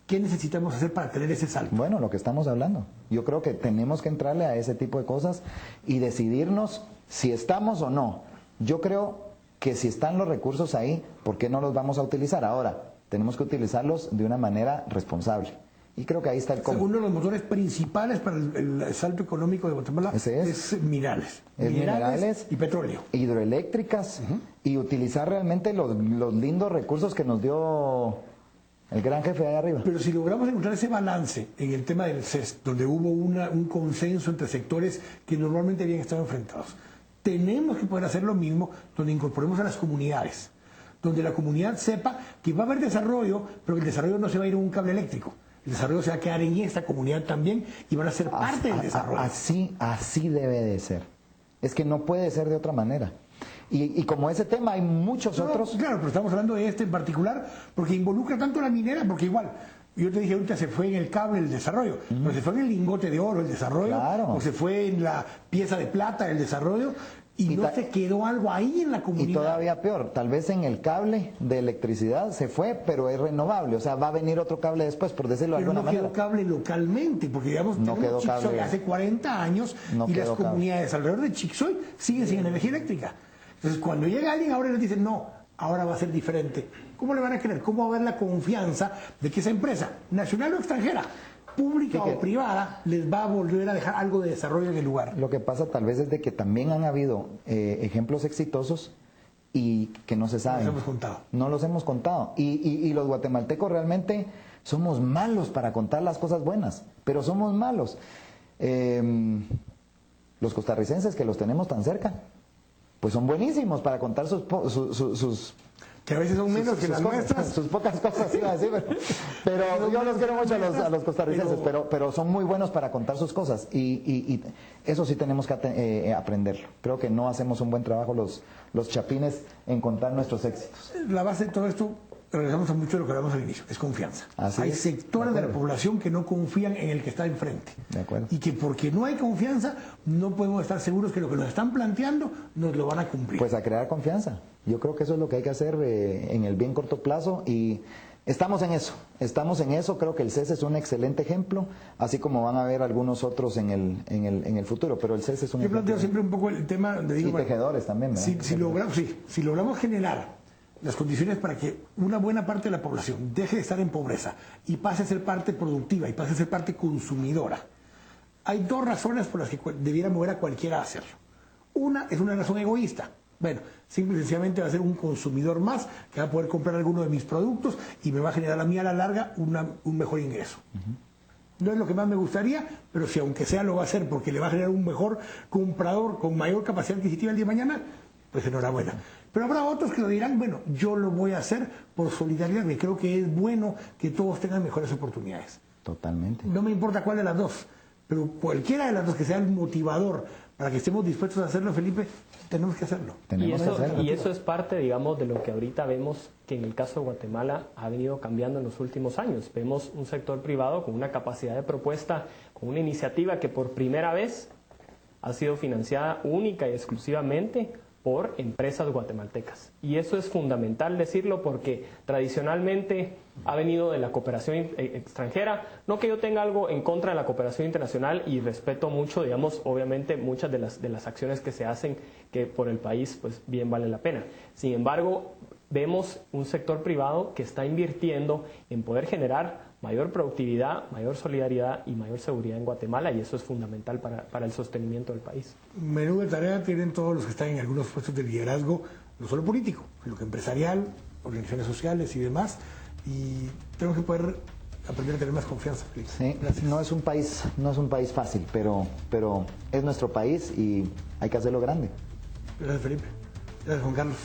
¿Qué necesitamos hacer para tener ese salto? Bueno, lo que estamos hablando. Yo creo que tenemos que entrarle a ese tipo de cosas y decidirnos si estamos o no. Yo creo que si están los recursos ahí, ¿por qué no los vamos a utilizar? Ahora, tenemos que utilizarlos de una manera responsable. Y creo que ahí está el cómo. Uno de los motores principales para el salto económico de Guatemala Ese es minerales. Es minerales y petróleo. Hidroeléctricas, y utilizar realmente los lindos recursos que nos dio el gran jefe ahí arriba. Pero si logramos encontrar ese balance en el tema del CES, donde hubo un consenso entre sectores que normalmente habían estado enfrentados, tenemos que poder hacer lo mismo donde incorporemos a las comunidades, donde la comunidad sepa que va a haber desarrollo, pero que el desarrollo no se va a ir en un cable eléctrico. El desarrollo se va a quedar en esta comunidad también y van a ser parte del desarrollo. Así debe de ser. Es que no puede ser de otra manera. Y como ese tema hay muchos No, otros. claro, pero estamos hablando de este en particular porque involucra tanto la minera, porque igual, yo te dije ahorita se fue en el cable el desarrollo, pero se fue en el lingote de oro el desarrollo, Claro. o se fue en la pieza de plata el desarrollo, y no se quedó algo ahí en la comunidad. Y todavía peor, tal vez en el cable de electricidad se fue, pero es renovable. O sea, va a venir otro cable después, por decirlo de Pero alguna no manera. quedó cable localmente, porque digamos, No tenemos quedó Chicxoy cable. hace 40 años No y las quedó cable. comunidades alrededor de Chicxoy siguen sin energía eléctrica. Entonces, cuando llega alguien ahora y les dicen, no, ahora va a ser diferente, ¿cómo le van a creer? ¿Cómo va a haber la confianza de que esa empresa, nacional o extranjera, pública Sí, que- o privada, les va a volver a dejar algo de desarrollo en el lugar? Lo que pasa tal vez es de que también han habido ejemplos exitosos y que no se saben. Los hemos contado. No los hemos contado. Y los guatemaltecos realmente somos malos para contar las cosas buenas, pero somos malos. Los costarricenses que los tenemos tan cerca, pues son buenísimos para contar sus Que a veces son menos que las nuestras. sus pocas cosas, iba a decir, pero yo los quiero mucho a los costarricenses, pero son muy buenos para contar sus cosas y eso sí tenemos que aprenderlo. Creo que no hacemos un buen trabajo los chapines en contar nuestros éxitos. La base de todo esto, regresamos a mucho de lo que hablamos al inicio, es confianza. Así Hay es, sectores de de la acuerdo. población que no confían en el que está enfrente. De acuerdo. Y que porque no hay confianza, no podemos estar seguros que lo que nos están planteando nos lo van a cumplir. Pues a crear confianza. Yo creo que eso es lo que hay que hacer en el bien corto plazo y estamos en eso. Creo que el CES es un excelente ejemplo, así como van a haber algunos otros en el futuro, pero el CES es un Yo ejemplo. planteo siempre un poco el tema de Y tejedores también, ¿verdad? si logramos generar las condiciones para que una buena parte de la población deje de estar en pobreza y pase a ser parte productiva y pase a ser parte consumidora, hay dos razones por las que debiera mover a cualquiera a hacerlo. Una es una razón egoísta, Bueno, simple y sencillamente va a ser un consumidor más que va a poder comprar alguno de mis productos y me va a generar a mí a la larga un mejor ingreso. No es lo que más me gustaría, pero si aunque sea lo va a hacer porque le va a generar un mejor comprador con mayor capacidad adquisitiva el día de mañana, pues enhorabuena. Pero habrá otros que lo dirán, bueno, yo lo voy a hacer por solidaridad, porque creo que es bueno que todos tengan mejores oportunidades. Totalmente. No me importa cuál de las dos, pero cualquiera de las dos que sea el motivador para que estemos dispuestos a hacerlo, Felipe, tenemos que hacerlo. Y eso es parte, digamos, de lo que ahorita vemos que en el caso de Guatemala ha venido cambiando en los últimos años. Vemos un sector privado con una capacidad de propuesta, con una iniciativa que por primera vez ha sido financiada única y exclusivamente por empresas guatemaltecas. Y eso es fundamental decirlo porque tradicionalmente ha venido de la cooperación extranjera. No que yo tenga algo en contra de la cooperación internacional y respeto mucho, digamos, obviamente muchas de las acciones que se hacen que por el país pues bien vale la pena. Sin embargo, vemos un sector privado que está invirtiendo en poder generar mayor productividad, mayor solidaridad y mayor seguridad en Guatemala, y eso es fundamental para el sostenimiento del país. Menú de tarea tienen todos los que están en algunos puestos de liderazgo, no solo político, sino que empresarial, organizaciones sociales y demás, y tenemos que poder aprender a tener más confianza. Felipe. Sí, no es un país fácil, pero es nuestro país y hay que hacerlo grande. Gracias, Felipe. Gracias, Juan Carlos.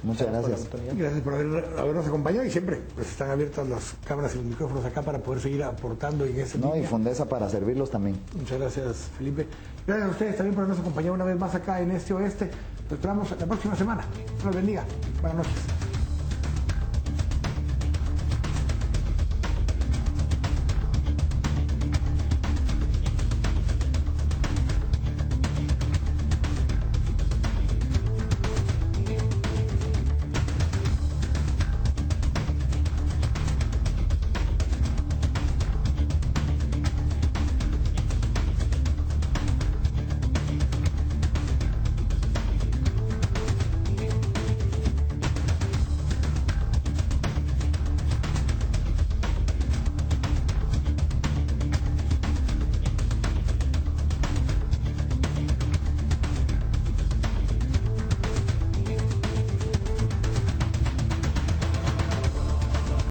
Muchas gracias. Gracias por habernos acompañado y siempre pues, están abiertas las cámaras y los micrófonos acá para poder seguir aportando en ese No, y Fundesa para servirlos también. Muchas gracias, Felipe. Gracias a ustedes también por habernos acompañado una vez más acá en Este Oeste. Nos esperamos la próxima semana. Dios los bendiga. Buenas noches.